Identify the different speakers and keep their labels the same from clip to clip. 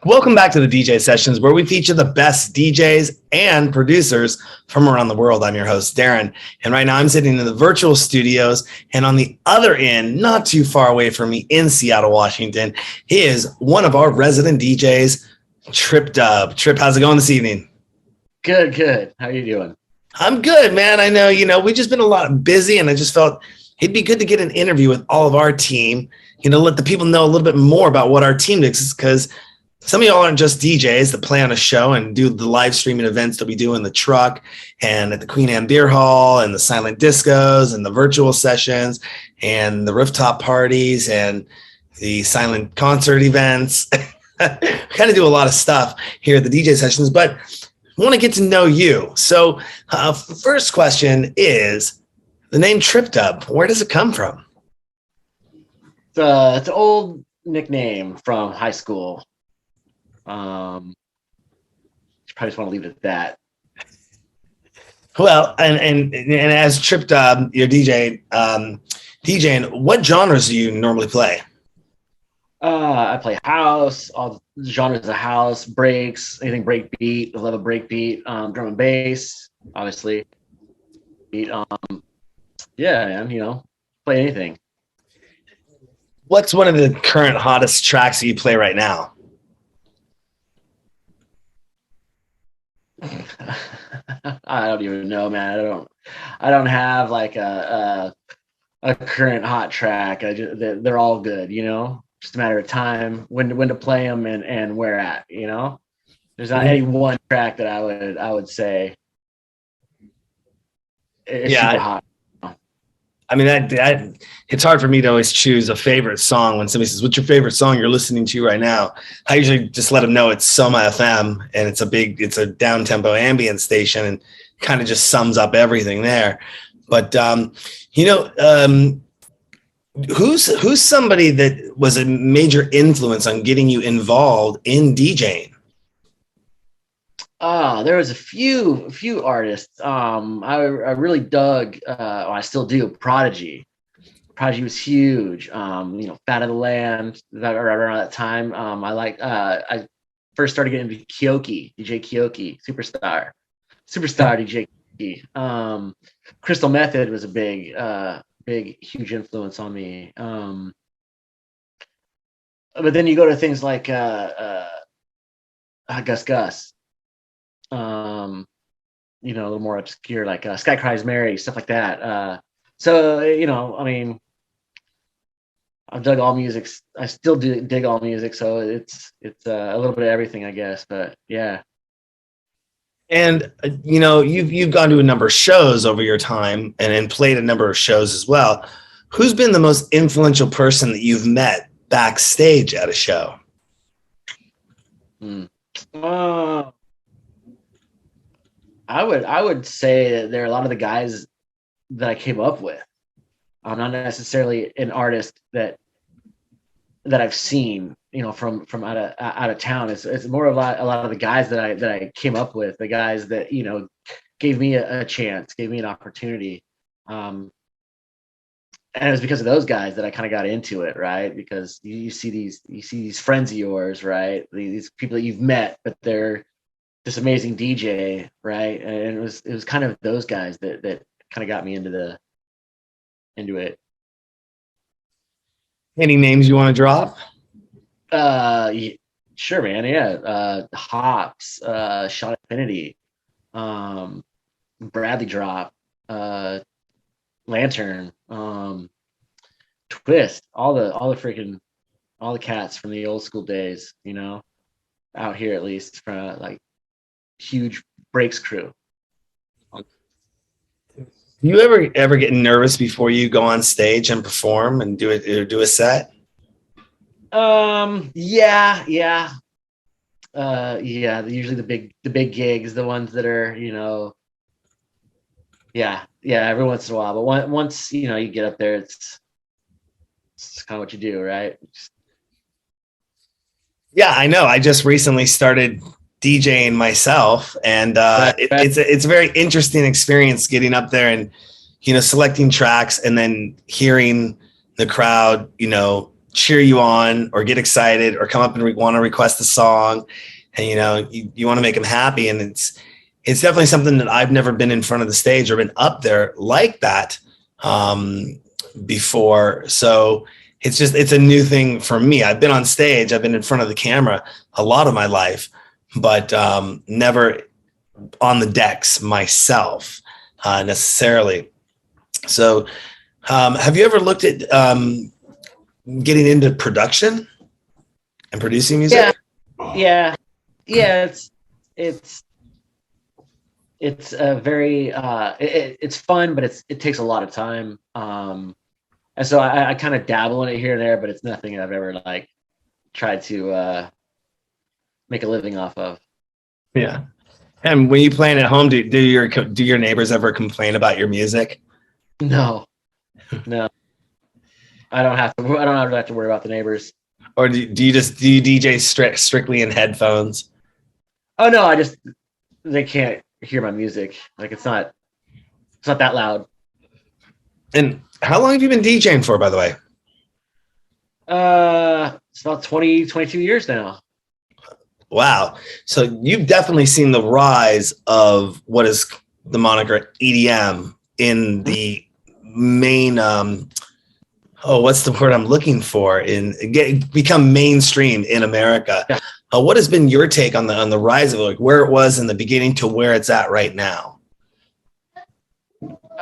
Speaker 1: Welcome back to the DJ Sessions, where we feature the best DJs and producers from around the world. I'm your host, Darren. And right now I'm sitting in the virtual studios, and on the other end, not too far away from me in Seattle, Washington, is one of our resident DJs, Tripdubb. Trip, how's it going this evening?
Speaker 2: Good. How are you doing?
Speaker 1: I'm good, man. I know, we've just been a lot busy, and I just felt it'd be good to get an interview with all of our team, let the people know a little bit more about what our team does, because some of y'all aren't just DJs that play on a show and do the live streaming events that we do in the truck and at the Queen Anne Beer Hall and the silent discos and the virtual sessions and the rooftop parties and the silent concert events. We kind of do a lot of stuff here at the DJ Sessions, but I want to get to know you. So first question is the name Tripdubb. Where does it come from?
Speaker 2: It's an old nickname from high school. You probably just want to leave it at that.
Speaker 1: Well, and as Tripdubb, your DJing, what genres do you normally play?
Speaker 2: I play house, all the genres of house, breaks, anything breakbeat. I love a breakbeat, drum and bass, obviously. Yeah, man, play anything.
Speaker 1: What's one of the current hottest tracks that you play right now?
Speaker 2: I don't even know, man. I don't have like a current hot track. They're all good, just a matter of time when to play them and where at, there's not any one track that I would say it's super hot.
Speaker 1: I mean, that it's hard for me to always choose a favorite song when somebody says, "What's your favorite song you're listening to right now?" I usually just let them know it's Soma FM, and it's a down tempo ambient station, and kind of just sums up everything there. But who's somebody that was a major influence on getting you involved in DJing?
Speaker 2: There was a few artists. I really dug. I still do. Prodigy. Prodigy was huge. Fat of the Land. Around that time, I first started getting into DJ Kyoki, superstar DJ Kyoki. Crystal Method was a huge influence on me. But then you go to things like Gus. A little more obscure, like Sky Cries Mary, stuff like that. I've dug all music. I still dig all music, so it's a little bit of everything, I guess. But yeah.
Speaker 1: And you've gone to a number of shows over your time and played a number of shows as well. Who's been the most influential person that you've met backstage at a show?
Speaker 2: I would say that there are a lot of the guys that I came up with. I'm not necessarily an artist that I've seen, from out of town. It's more of a lot of the guys that I came up with, the guys that gave me a chance, gave me an opportunity, and it was because of those guys that I kind of got into it, right? Because you see these friends of yours, right? These people that you've met, but they're this amazing DJ, right? And it was kind of those guys that kind of got me into it.
Speaker 1: Any names you want to drop?
Speaker 2: Sure, man. Yeah. Hops, Shot Infinity, Bradley Drop, Lantern, Twist, all the cats from the old school days, out here at least, from like huge breaks crew.
Speaker 1: Do you ever get nervous before you go on stage and perform and do a set?
Speaker 2: Yeah. Usually the big gigs, the ones that are, every once in a while. But once you get up there, it's kind of what you do, right?
Speaker 1: Yeah, I know. I just recently started DJing myself, and it's a very interesting experience getting up there and selecting tracks and then hearing the crowd cheer you on or get excited or come up and want to request a song, and you want to make them happy. And it's definitely something that I've never been in front of the stage or been up there like that before. So it's a new thing for me. I've been on stage, I've been in front of the camera a lot of my life, but never on the decks myself necessarily. So have you ever looked at getting into production and producing music?
Speaker 2: Yeah. It's a very it's fun, but it takes a lot of time. And so I kind of dabble in it here and there, but it's nothing I've ever like tried to make a living off of.
Speaker 1: Yeah. And when you playing at home, do your neighbors ever complain about your music?
Speaker 2: No. I don't have to worry about the neighbors.
Speaker 1: Or do you DJ strictly in headphones?
Speaker 2: Oh no, they can't hear my music. Like it's not that loud.
Speaker 1: And how long have you been DJing for, by the way?
Speaker 2: It's about 22 years now.
Speaker 1: Wow. So you've definitely seen the rise of what is the moniker EDM in the main, what's the word I'm looking for? Become mainstream in America.
Speaker 2: Yeah.
Speaker 1: What has been your take on the rise of it, like where it was in the beginning to where it's at right now?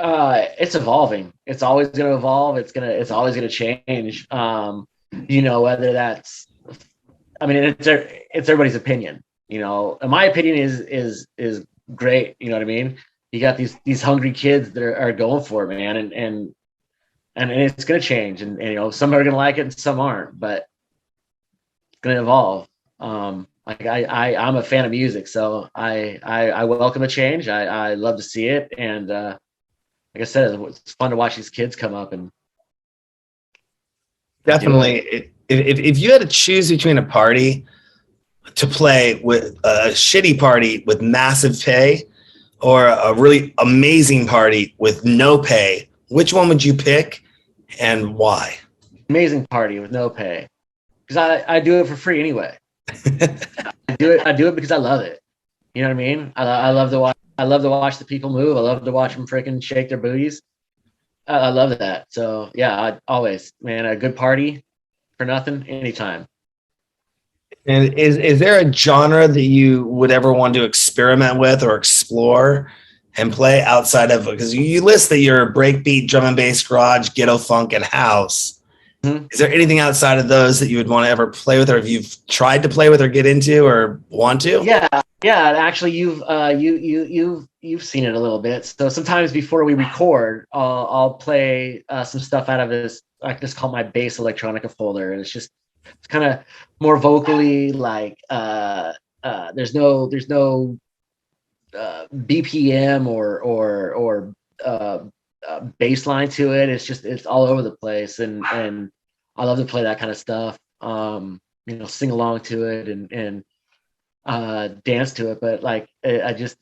Speaker 2: It's evolving. It's always going to evolve. It's always going to change. Whether that's, it's everybody's opinion, and my opinion is great. You know what I mean? You got these hungry kids that are going for it, man. And it's going to change. And some are going to like it and some aren't, but it's going to evolve. I'm a fan of music, so I welcome a change. I love to see it. And, like I said, it's fun to watch these kids come up and
Speaker 1: definitely. If you had to choose between a party to play with a shitty party with massive pay or a really amazing party with no pay, which one would you pick and why?
Speaker 2: Amazing party with no pay, because I do it for free anyway. I do it because I love it. You know what I mean? I love to watch the people move. I love to watch them freaking shake their booties. I love that. So yeah, always, man, a good party for nothing, anytime.
Speaker 1: And is there a genre that you would ever want to experiment with or explore and play outside of, because you list that you're breakbeat, drum and bass, garage, ghetto funk, and house. Mm-hmm. Is there anything outside of those that you would want to ever play with, or if you've tried to play with or get into or want to?
Speaker 2: Yeah. Actually, you've seen it a little bit. So sometimes before we record, I'll play some stuff out of this. I just call my bass electronica folder, and it's kind of more vocally like there's no BPM or bass line to it. It's all over the place, and I love to play that kind of stuff. Sing along to it and dance to it, but like I just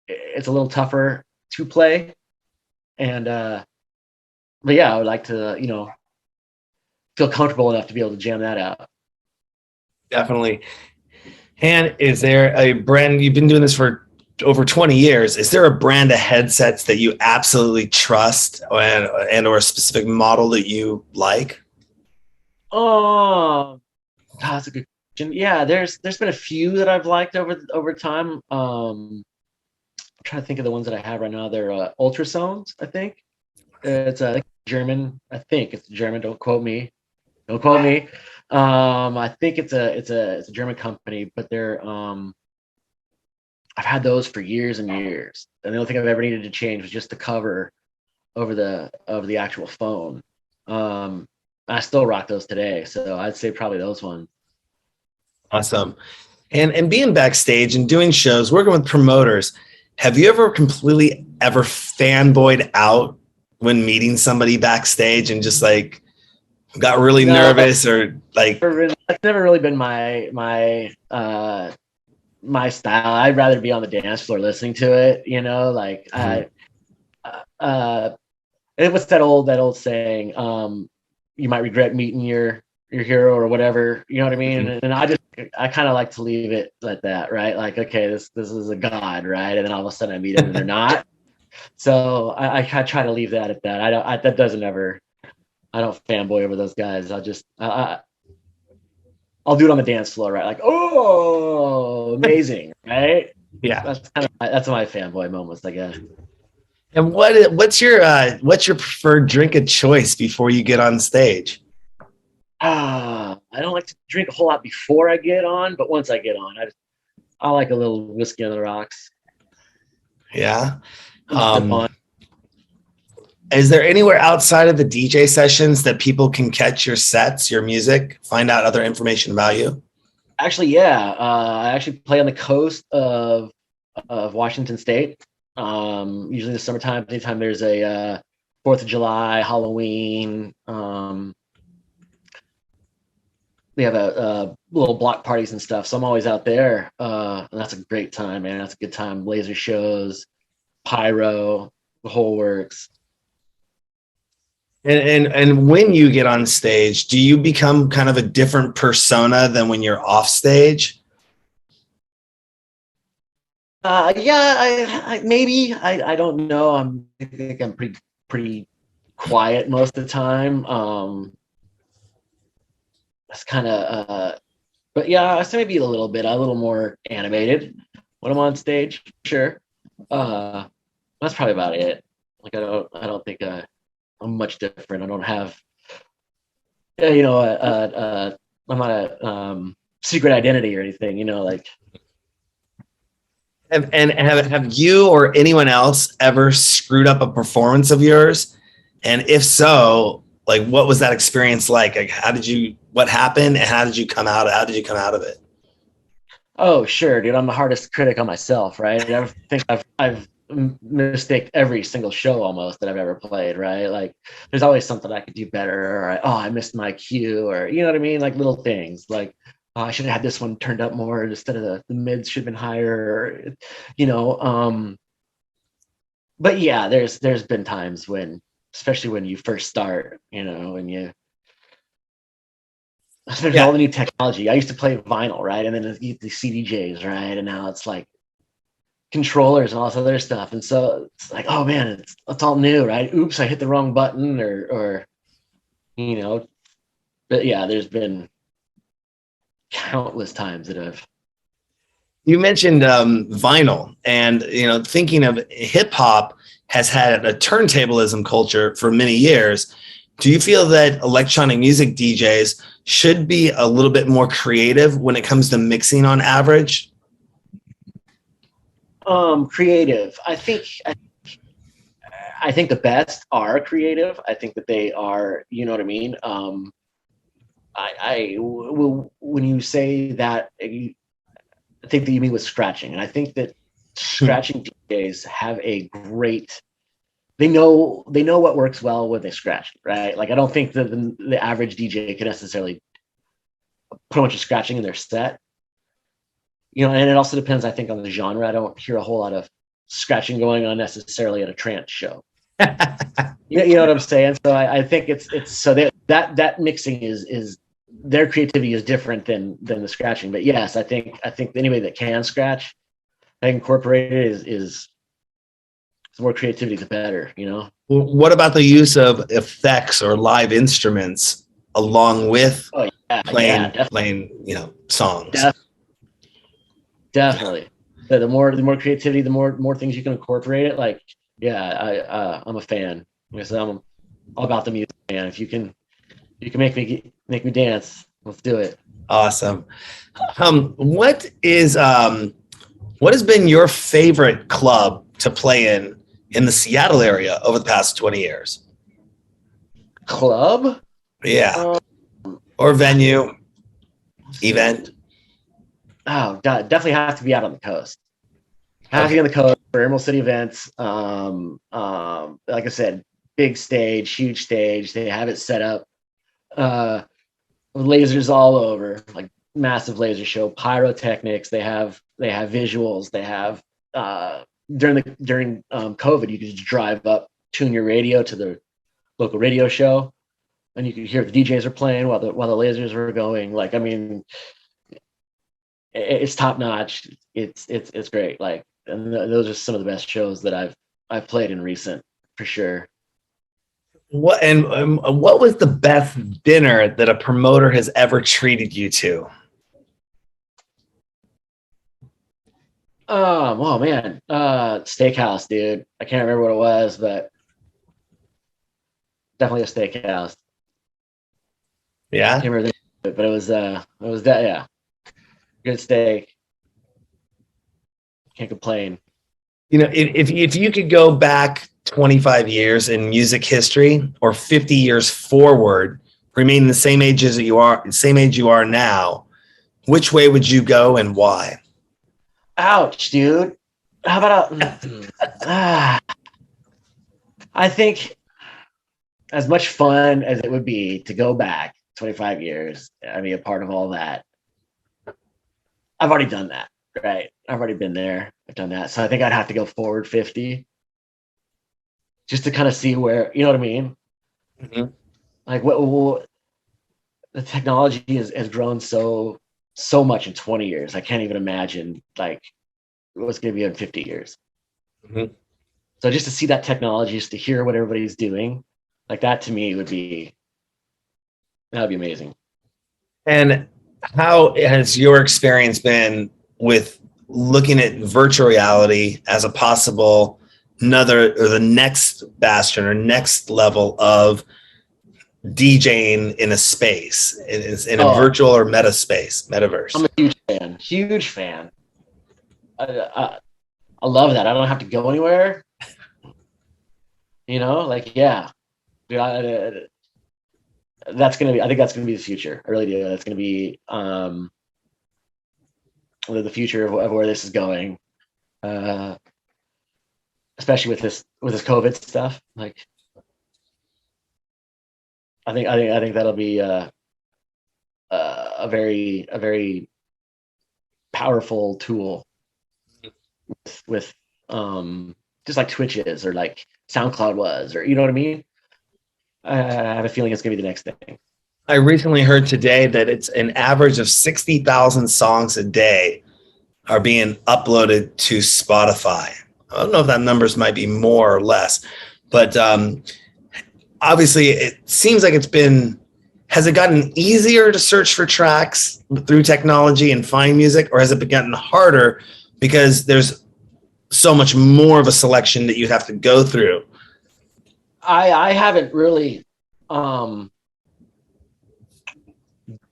Speaker 2: it's a little tougher to play, and but yeah, I would like to feel comfortable enough to be able to jam that out.
Speaker 1: Definitely. And is there a brand, you've been doing this for over 20 years, is there a brand of headsets that you absolutely trust and or a specific model that you like?
Speaker 2: Oh, that's a good question. Yeah, there's been a few that I've liked over time. I'm trying to think of the ones that I have right now. They're ultrasounds, I think. It's German. I think it's German. Don't quote me. I think it's a German company, but they're I've had those for years and years. And the only thing I've ever needed to change was just the cover over the actual phone. I still rock those today, so I'd say probably those ones.
Speaker 1: Awesome. And being backstage and doing shows, working with promoters, have you ever fanboyed out when meeting somebody backstage and just like got really nervous or like?
Speaker 2: That's never really been my style. I'd rather be on the dance floor listening to it, it was that old saying, you might regret meeting your hero or whatever, you know what I mean?
Speaker 1: Mhm.
Speaker 2: And I kind of like to leave it like that, right? Like, okay, this is a god, right? And then all of a sudden I meet him and they're not. So I try to leave that at that. That doesn't ever. I don't fanboy over those guys. I'll do it on the dance floor, right? Like, oh, amazing, right?
Speaker 1: Yeah.
Speaker 2: That's my fanboy moments, I guess.
Speaker 1: And what's your preferred drink of choice before you get on stage?
Speaker 2: I don't like to drink a whole lot before I get on, but once I get on, I like a little whiskey on the rocks.
Speaker 1: Yeah.
Speaker 2: Sip on.
Speaker 1: Is there anywhere outside of the DJ sessions that people can catch your sets, your music, find out other information about you?
Speaker 2: Actually, yeah. I actually play on the coast of Washington State. Usually in the summertime, anytime there's a 4th of July, Halloween. We have a little block parties and stuff. So I'm always out there. And that's a great time, man. That's a good time. Laser shows, pyro, the whole works.
Speaker 1: And when you get on stage, do you become kind of a different persona than when you're off stage?
Speaker 2: Yeah, I maybe I don't know. I think I'm pretty quiet most of the time. That's kind of but yeah, I say maybe a little more animated when I'm on stage. Sure. That's probably about it. Like I don't think I'm much different. I don't have I'm not a secret identity or anything. Like.
Speaker 1: Have you or anyone else ever screwed up a performance of yours? And if so, like what was that experience like? Like what happened and how did you come out of it?
Speaker 2: Oh, sure, dude. I'm the hardest critic on myself, right? I think I've mistaked every single show almost that I've ever played, right? Like, there's always something I could do better, or I missed my cue, or you know what I mean? Like little things, like I should have had this one turned up more instead of the mids should have been higher, or, you know. But yeah, there's been times when, especially when you first start, when there's all the new technology. I used to play vinyl, right? And then the CDJs, right? And now it's like controllers and all this other stuff. And so it's like, oh man, it's all new, right? Oops, I hit the wrong button or but yeah, there's been countless times that I've.
Speaker 1: You mentioned vinyl, and thinking of hip hop has had a turntablism culture for many years. Do you feel that electronic music DJs should be a little bit more creative when it comes to mixing on average?
Speaker 2: Creative. I think the best are creative. I think that they are, you know what I mean? When you say that, I think that you mean with scratching. And I think that scratching DJs have a great, they know what works well when they scratch, right? Like I don't think that the average DJ can necessarily put a bunch of scratching in their set, and it also depends, I think, on the genre. I don't hear a whole lot of scratching going on necessarily at a trance show. You know what I'm saying? So I think it's so that mixing is their creativity is different than the scratching. But yes, I think anybody that can scratch and incorporate it is the more creativity, the better,
Speaker 1: What about the use of effects or live instruments along with playing songs?
Speaker 2: Definitely. The more creativity, the more things you can incorporate it. Like, yeah, I'm a fan. I'm all about the music, man. If you can make me dance, let's do it.
Speaker 1: Awesome. What has been your favorite club to play in the Seattle area over the past 20 years?
Speaker 2: Club?
Speaker 1: Yeah. Or venue, event?
Speaker 2: Oh, definitely have to be out on the coast. Have to be on the coast for Emerald City events. Like I said, big stage, huge stage. They have it set up. Lasers all over, like massive laser show, pyrotechnics. They have visuals. They have during COVID, you could just drive up, tune your radio to the local radio show, and you could hear the DJs are playing while the lasers were going. Like, I mean, it's top notch. It's great. Like, and those are some of the best shows that I've played in recent, for sure.
Speaker 1: What was the best dinner that a promoter has ever treated you to?
Speaker 2: Oh man, steakhouse, dude. I can't remember what it was, but definitely a steakhouse.
Speaker 1: Yeah.
Speaker 2: Can't remember but it was that, yeah, good steak. Can't complain.
Speaker 1: You know, if you could go back 25 years in music history or 50 years forward, remain the same age as you are now, which way would you go and why?
Speaker 2: Ouch, dude. How about I think as much fun as it would be to go back 25 years, I mean, a part of all that, I've already done that, right? I've already been there. I've done that. So I think I'd have to go forward 50 just to kind of see where, you know what I mean?
Speaker 1: Mm-hmm.
Speaker 2: Like what the technology has grown so much in 20 years. I can't even imagine like what's going to be in 50 years.
Speaker 1: Mm-hmm.
Speaker 2: So just to see that technology, just to hear what everybody's doing, like that to me would be amazing.
Speaker 1: And how has your experience been with looking at virtual reality as a possible another or the next bastion or next level of DJing in a space, in a virtual or meta space, metaverse?
Speaker 2: I'm a huge fan. I love that. I don't have to go anywhere. You know, like, yeah, that's gonna be. I think that's gonna be the future. I really do. That's gonna be the future of where this is going. Especially with this COVID stuff. Like, I think that'll be a very powerful tool with just like Twitch is, or like SoundCloud was, or you know what I mean. I have a feeling it's gonna be the next thing.
Speaker 1: I recently heard today that it's an average of 60,000 songs a day are being uploaded to Spotify. I don't know if that numbers might be more or less, but obviously it seems like has it gotten easier to search for tracks through technology and find music, or has it gotten harder because there's so much more of a selection that you have to go through?
Speaker 2: I haven't really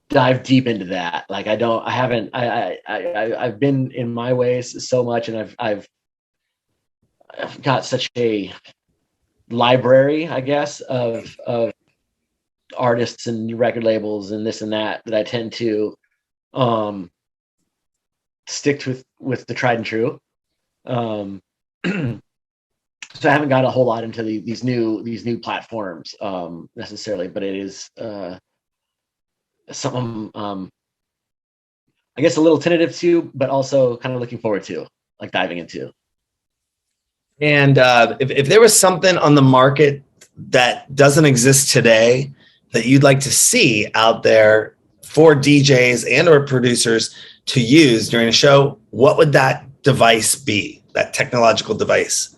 Speaker 2: dive deep into that. Like, I've been in my ways so much, and I've got such a library, I guess, of artists and record labels and this and that I tend to stick with the tried and true. So I haven't got a whole lot into these new platforms necessarily, but it is something I guess a little tentative to, but also kind of looking forward to, like diving into.
Speaker 1: And if there was something on the market that doesn't exist today that you'd like to see out there for DJs and or producers to use during a show, what would that device be, that technological device?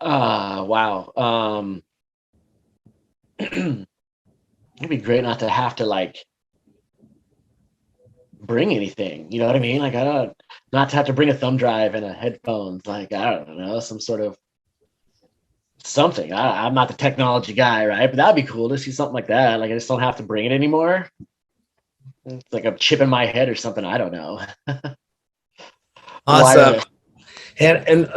Speaker 2: Wow. It'd be great not to have to like bring anything, you know what I mean? Like, not to have to bring a thumb drive and a headphones, like, I don't know, some sort of something. I'm not the technology guy, right? But that'd be cool to see something like that. Like, I just don't have to bring it anymore. It's like a chip in my head or something. I don't know.
Speaker 1: Awesome. And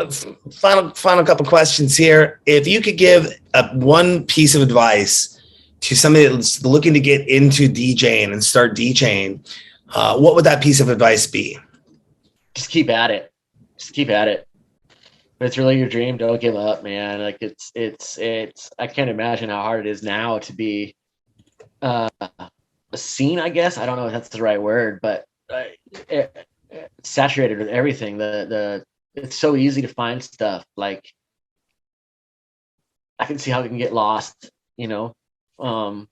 Speaker 1: final couple questions here. If you could give one piece of advice to somebody that's looking to get into DJing and start DJing, what would that piece of advice be?
Speaker 2: Just keep at it. Just keep at it. If it's really your dream, don't give up, man. Like, it's I can't imagine how hard it is now to be a scene, I guess. I don't know if that's the right word, but saturated with everything. It's so easy to find stuff. Like, I can see how it can get lost, you know. So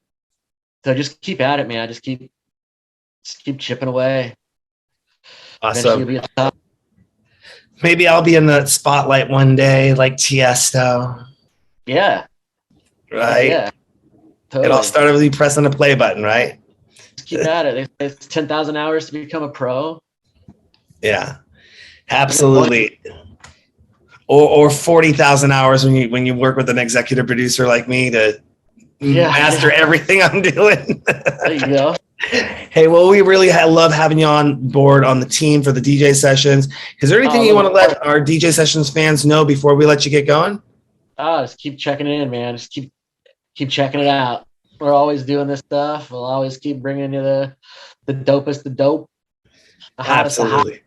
Speaker 2: just keep at it, man. Just keep chipping away. Eventually
Speaker 1: Awesome.
Speaker 2: you'll be at the top.
Speaker 1: Maybe I'll be in the spotlight one day, like Tiesto.
Speaker 2: Yeah.
Speaker 1: Right?
Speaker 2: Yeah. Totally.
Speaker 1: It all started with you pressing the play button, right?
Speaker 2: Just keep at it. It's 10,000 hours to become a pro.
Speaker 1: Yeah, absolutely. Or 40,000 hours when you work with an executive producer like me to master everything I'm doing.
Speaker 2: There you go.
Speaker 1: Hey, well, we really love having you on board on the team for the DJ sessions. Is there anything you want to let our DJ sessions fans know before we let you get going?
Speaker 2: Just keep checking in, man. Just keep checking it out. We're always doing this stuff. We'll always keep bringing you the dopest, the dope.
Speaker 1: Absolutely.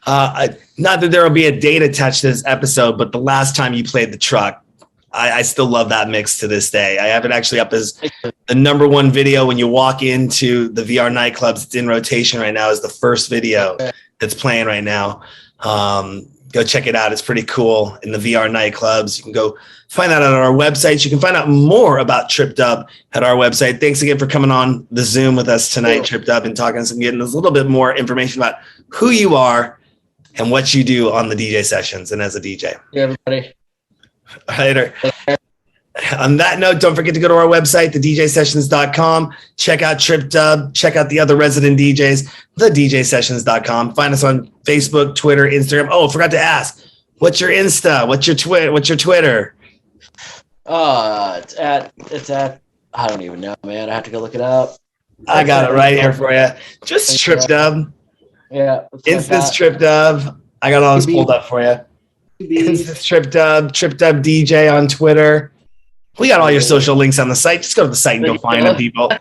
Speaker 1: Not that there will be a date attached to this episode, but the last time you played the truck, I still love that mix to this day. I have it actually up as the number one video when you walk into the VR nightclubs. It's in rotation right now. Is the first video that's playing right now. Go check it out. It's pretty cool in the VR nightclubs. You can go find that on our website. You can find out more about Tripdubb at our website. Thanks again for coming on the Zoom with us tonight, Tripdubb, and talking and getting us a little bit more information about who you are and what you do on the DJ sessions and as a DJ.
Speaker 2: Yeah, everybody.
Speaker 1: Later. On that note, don't forget to go to our website, thedjsessions.com. Check out Tripdubb. Check out the other resident DJs, thedjsessions.com. Find us on Facebook, Twitter, Instagram. Oh, forgot to ask. What's your Insta? What's your Twitter?
Speaker 2: It's at I don't even know, man. I have to go look it up.
Speaker 1: I got it right here for you. Just Tripdubb.
Speaker 2: Yeah.
Speaker 1: Instance Tripdubb. I got all this pulled up for you. Instance Tripdubb, Tripdubb DJ on Twitter. We got all your social links on the site. Just go to the site and go find them, people.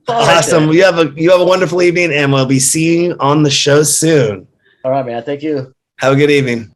Speaker 1: Awesome. You have a wonderful evening, and we'll be seeing you on the show soon.
Speaker 2: All right, man. Thank you.
Speaker 1: Have a good evening.